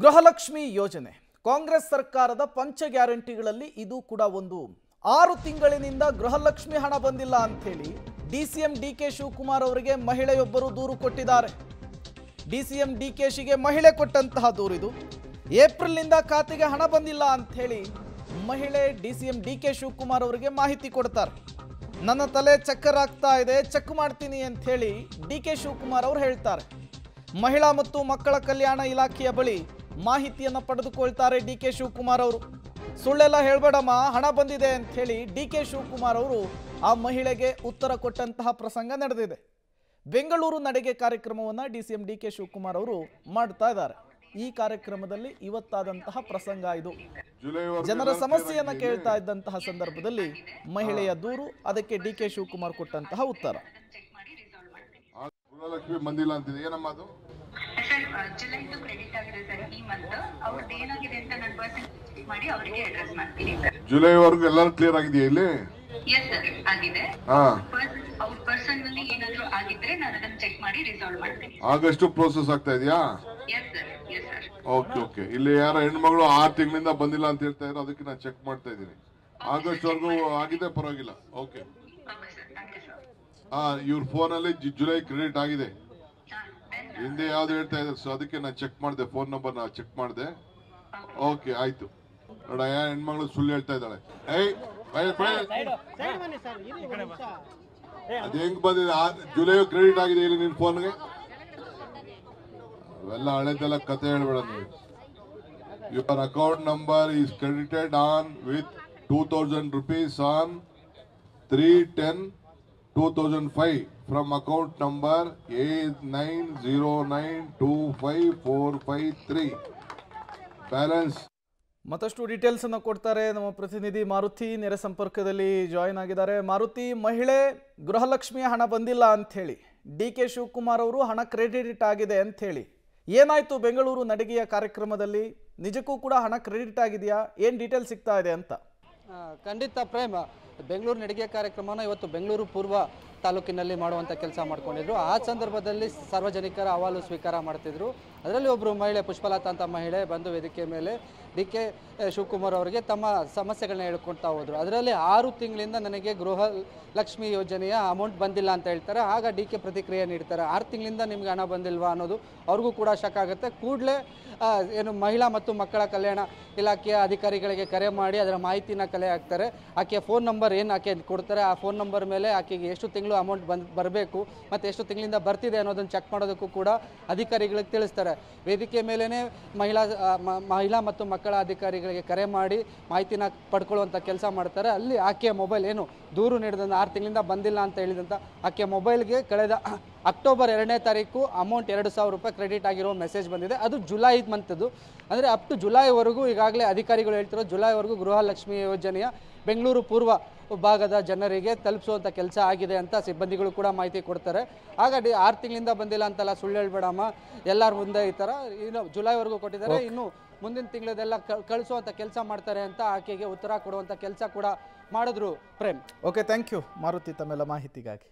ಗೃಹಲಕ್ಷ್ಮಿ ಯೋಜನೆ ಕಾಂಗ್ರೆಸ್ ಸರ್ಕಾರದ ಪಂಚ ಗ್ಯಾರಂಟಿಗಳಲ್ಲಿ ಇದು ಕೂಡ ಒಂದು 6 ತಿಂಗಳಿನಿಂದ ಗೃಹಲಕ್ಷ್ಮಿ ಹಣ ಬಂದಿಲ್ಲ ಅಂತ ಹೇಳಿ ಡಿಸಿಎಂ ಡಿಕೆ ಶಿವಕುಮಾರ್ ಅವರಿಗೆ ಮಹಿಳೆಯೊಬ್ಬರು ದೂರು ಕೊಟ್ಟಿದ್ದಾರೆ. ಡಿಸಿಎಂ ಡಿಕೆಶಿಗೆ ಮಹಿಳೆ ಕೊಟ್ಟಂತಹ ದೂರಿದು. ಏಪ್ರಿಲ್ ನಿಂದ ಖಾತೆಗೆ ಹಣ ಬಂದಿಲ್ಲ ಅಂತ ಹೇಳಿ ಮಹಿಳೆ ಡಿಸಿಎಂ ಡಿಕೆ ಶಿವಕುಮಾರ್ ಅವರಿಗೆ ಮಾಹಿತಿ ಕೊಡ್ತಾರೆ. ನನ್ನ ತಲೆ ಚಕ್ಕರ್ ಆಗ್ತಾ ಇದೆ, ಚೆಕ್ ಮಾಡ್ತೀನಿ ಅಂತ ಹೇಳಿ ಡಿಕೆ ಶಿವಕುಮಾರ್ ಅವರು ಹೇಳ್ತಾರೆ. ಮಹಿಳಾ ಮತ್ತು ಮಕ್ಕಳ ಕಲ್ಯಾಣ ಇಲಾಖೆಯ ಬಳಿ ಮಾಹಿತಿಯನ್ನು ಪಡೆದುಕೊಳ್ತಾರೆ ಡಿಕೆ ಶಿವಕುಮಾರ್ ಅವರು. ಸುಳ್ಳೆಲ್ಲ ಹೇಳ್ಬೇಡಮ್ಮ, ಹಣ ಬಂದಿದೆ ಅಂತ ಹೇಳಿ ಡಿಕೆ ಶಿವಕುಮಾರ್ ಅವರು ಆ ಮಹಿಳೆಗೆ ಉತ್ತರ ಕೊಟ್ಟಂತಹ ಪ್ರಸಂಗ ನಡೆದಿದೆ. ಬೆಂಗಳೂರು ನಡಿಗೆ ಕಾರ್ಯಕ್ರಮವನ್ನು ಡಿಸಿಎಂ ಡಿಕೆ ಶಿವಕುಮಾರ್ ಅವರು ಮಾಡ್ತಾ ಇದ್ದಾರೆ. ಈ ಕಾರ್ಯಕ್ರಮದಲ್ಲಿ ಇವತ್ತಾದಂತಹ ಪ್ರಸಂಗ ಇದು. ಜನರ ಸಮಸ್ಯೆಯನ್ನ ಕೇಳ್ತಾ ಇದ್ದಂತಹ ಸಂದರ್ಭದಲ್ಲಿ ಮಹಿಳೆಯ ದೂರು, ಅದಕ್ಕೆ ಡಿಕೆ ಶಿವಕುಮಾರ್ ಕೊಟ್ಟಂತಹ ಉತ್ತರ. ಗೃಹಲಕ್ಷ್ಮಿ ಬಂದಿಲ್ಲ ಅಂತಿದೆ, ಏನಮ್ಮ ಅದು? ಸರ್, ಜುಲೈದು ಕ್ರೆಡಿಟ್ ಆಗಿದೆ ಸರ್. ಈ ಮಂತ್ ಅವ್ರದ್ದು ಏನಾಗಿದೆ ಅಂತ ನಾನು ಪರ್ಸನಲ್ ಮಾಡಿ ಅವರಿಗೆ ಅಡ್ರೆಸ್ ಮಾಡ್ತೀನಿ ಸರ್. ಜುಲೈವರೆಗೂ ಎಲ್ಲರೂ ಕ್ಲಿಯರ್ ಆಗಿದೆಯಾ ಇಲ್ಲಿ? ಎಸ್ ಸರ್, ಆಗಿದೆ. ಅವ್ರ ಪರ್ಸನಲಿ ಏನಾದರೂ ಆಗಿದ್ರೆ ನಾನು ಅದನ್ನ ಚೆಕ್ ಮಾಡಿ ರಿಸಾಲ್ವ್ ಮಾಡ್ತೀನಿ. ಆಗಸ್ಟ್ ಪ್ರೋಸೆಸ್ ಆಗ್ತಾ ಇದೆಯಾ? Yes sir, yes sir. Okay. ಇಲ್ಲಿ ಯಾರ ಹೆಣ್ಮಗಳು 6 ತಿಂಗಳಿಂದ ಬಂದಿಲ್ಲ ಅಂತ ಹೇಳ್ತಾ ಇದ್ರು, ಅದಕ್ಕೆ ನಾನು ಚೆಕ್ ಮಾಡ್ತಾ ಇದ್ದೀನಿ. ಆಗಸ್ಟ್ ವರೆಗೂ ಆಗಿದೆ, ಪರವಾಗಿಲ್ಲ. Okay sir, thank you sir. ಇವ್ರ ಫೋನಲ್ಲಿ ಜುಲೈ ಕ್ರೆಡಿಟ್ ಆಗಿದೆ. ಹಿಂದೆ ಯಾವ್ದು ಹೇಳ್ತಾ ಇದ್ರು, ಸೊ ಅದಕ್ಕೆ ನಾನು ಚೆಕ್ ಮಾಡಿದೆ, ಫೋನ್ ನಂಬರ್ ನಾ ಚೆಕ್ ಮಾಡಿದೆ. ಓಕೆ, ಆಯ್ತು. ನೋಡ, ಹೆಣ್ಮಗಳು ಸುಳ್ಳು ಹೇಳ್ತಾ ಇದ್ದಾಳೆ. ಅದ್ ಹೆಂಗ್ ಬಂದಿದೆ? ಜುಲೈ ಕ್ರೆಡಿಟ್ ಆಗಿದೆ ಇಲ್ಲಿ ನಿನ್ ಫೋನ್ಗೆ? ಅವೆಲ್ಲ ಹಳೆದೆಲ್ಲ ಕತೆ ಹೇಳ್ಬೇಡ ನೀವು. Your account number is credited on with 2000 rupees on 3/10/2005 from account number 8909254553. Balance. ಮತ್ತಷ್ಟು ಡೀಟೇಲ್ಸ್ ಅನ್ನು ಕೊಡ್ತಾರೆ ನಮ್ಮ ಪ್ರತಿನಿಧಿ ಮಾರುತಿ, ನೇರ ಸಂಪರ್ಕದಲ್ಲಿ ಜಾಯಿನ್ ಆಗಿದ್ದಾರೆ. ಮಾರುತಿ, ಮಹಿಳೆ ಗೃಹಲಕ್ಷ್ಮಿಯ ಹಣ ಬಂದಿಲ್ಲ ಅಂತ ಹೇಳಿ ಡಿಕೆ ಶಿವಕುಮಾರ್ ಅವರು ಹಣ ಕ್ರೆಡಿಟ್ ಆಗಿದೆ ಅಂತ ಹೇಳಿ ಏನಾಯ್ತು ಬೆಂಗಳೂರು ನಡಿಗೆಯ ಕಾರ್ಯಕ್ರಮದಲ್ಲಿ? ನಿಜಕ್ಕೂ ಕೂಡ ಹಣ ಕ್ರೆಡಿಟ್ ಆಗಿದೆಯಾ? ಏನು ಡೀಟೇಲ್ಸ್ ಸಿಗ್ತಾ ಇದೆ ಅಂತ? ಖಂಡಿತ ಪ್ರೇಮ್, ಬೆಂಗಳೂರು ನಡಿಗೆ ಕಾರ್ಯಕ್ರಮನ ಇವತ್ತು ಬೆಂಗಳೂರು ಪೂರ್ವ ತಾಲೂಕಿನಲ್ಲಿ ಮಾಡುವಂಥ ಕೆಲಸ ಮಾಡ್ಕೊಂಡಿದ್ರು. ಆ ಸಂದರ್ಭದಲ್ಲಿ ಸಾರ್ವಜನಿಕರ ಅಹವಾಲು ಸ್ವೀಕಾರ ಮಾಡ್ತಿದ್ರು. ಅದರಲ್ಲಿ ಒಬ್ಬರು ಮಹಿಳೆ, ಪುಷ್ಪಲತಾ ಅಂತ ಮಹಿಳೆ ಬಂದು ವೇದಿಕೆ ಮೇಲೆ ಡಿಕೆ ಶಿವಕುಮಾರ್ ಅವರಿಗೆ ತಮ್ಮ ಸಮಸ್ಯೆಗಳನ್ನ ಹೇಳ್ಕೊಳ್ತಾ ಹೋದರು. ಅದರಲ್ಲಿ 6 ತಿಂಗಳಿಂದ ನನಗೆ ಗೃಹ ಲಕ್ಷ್ಮಿ ಯೋಜನೆಯ ಅಮೌಂಟ್ ಬಂದಿಲ್ಲ ಅಂತ ಹೇಳ್ತಾರೆ. ಆಗ ಡಿಕೆ ಪ್ರತಿಕ್ರಿಯೆ ನೀಡ್ತಾರೆ. 6 ತಿಂಗಳಿಂದ ನಿಮ್ಗೆ ಹಣ ಬಂದಿಲ್ವಾ ಅನ್ನೋದು ಅವ್ರಿಗೂ ಕೂಡ ಶಕ್ ಆಗುತ್ತೆ. ಕೂಡಲೇ ಏನು ಮಹಿಳಾ ಮತ್ತು ಮಕ್ಕಳ ಕಲ್ಯಾಣ ಇಲಾಖೆಯ ಅಧಿಕಾರಿಗಳಿಗೆ ಕರೆ ಮಾಡಿ ಅದರ ಮಾಹಿತಿನ ಕಲೆ ಹಾಕ್ತಾರೆ. ಆಕೆಯ ಫೋನ್ ನಂಬರ್ ಏನು ಆಕೆ ಕೊಡ್ತಾರೆ, ಆ ಫೋನ್ ನಂಬರ್ ಮೇಲೆ ಆಕೆಗೆ ಎಷ್ಟು ತಿಂಗಳು ಅಮೌಂಟ್ ಬರಬೇಕು ಮತ್ತು ಎಷ್ಟು ತಿಂಗಳಿಂದ ಬರ್ತಿದೆ ಅನ್ನೋದನ್ನು ಚೆಕ್ ಮಾಡೋದಕ್ಕೂ ಕೂಡ ಅಧಿಕಾರಿಗಳಿಗೆ ತಿಳಿಸ್ತಾರೆ. ವೇದಿಕೆ ಮೇಲೇ ಮಹಿಳಾ ಮತ್ತು ಮಕ್ಕಳ ಅಧಿಕಾರಿಗಳಿಗೆ ಕರೆ ಮಾಡಿ ಮಾಹಿತಿನ ಪಡ್ಕೊಳ್ಳುವಂಥ ಕೆಲಸ ಮಾಡ್ತಾರೆ. ಅಲ್ಲಿ ಆಕೆಯ ಮೊಬೈಲ್ ಏನು ದೂರು ನೀಡಿದಂಥ 6 ತಿಂಗಳಿಂದ ಬಂದಿಲ್ಲ ಅಂತ ಹೇಳಿದಂಥ ಆಕೆಯ ಮೊಬೈಲ್ಗೆ ಕಳೆದ ಅಕ್ಟೋಬರ್ 2ನೇ ತಾರೀಕು ಅಮೌಂಟ್ 2,000 ರೂಪಾಯಿ ಕ್ರೆಡಿಟ್ ಆಗಿರೋ ಮೆಸೇಜ್ ಬಂದಿದೆ. ಅದು ಜುಲೈ ಮಂತದ್ದು, ಅಂದರೆ ಅಪ್ ಟು ಜುಲೈವರೆಗೂ ಈಗಾಗಲೇ ಅಧಿಕಾರಿಗಳು ಹೇಳ್ತಿರೋ ಜುಲೈವರೆಗೂ ಗೃಹಲಕ್ಷ್ಮಿ ಯೋಜನೆಯ ಬೆಂಗಳೂರು ಪೂರ್ವ ಭಾಗದ ಜನರಿಗೆ ತಲುಪಿಸುವಂಥ ಕೆಲಸ ಆಗಿದೆ ಅಂತ ಸಿಬ್ಬಂದಿಗಳು ಕೂಡ ಮಾಹಿತಿ ಕೊಡ್ತಾರೆ. ಹಾಗಾಗಿ 6 ತಿಂಗಳಿಂದ ಬಂದಿಲ್ಲ ಅಂತೆಲ್ಲ ಸುಳ್ಳು ಹೇಳ್ಬೇಡಮ್ಮ, ಎಲ್ಲರ ಮುಂದೆ ಈ ಥರ ಇನ್ನು ಜುಲೈವರೆಗೂ ಕೊಟ್ಟಿದ್ದಾರೆ, ಇನ್ನು ಮುಂದಿನ ತಿಂಗಳದೆಲ್ಲ ಕಳಿಸುವಂಥ ಕೆಲಸ ಮಾಡ್ತಾರೆ ಅಂತ ಆಕೆಗೆ ಉತ್ತರ ಕೊಡುವಂಥ ಕೆಲಸ ಕೂಡ ಮಾಡಿದ್ರು Prem. Okay, thank you Maruti ತಮ್ಮೆಲ್ಲ ಮಾಹಿತಿಗಾಗಿ.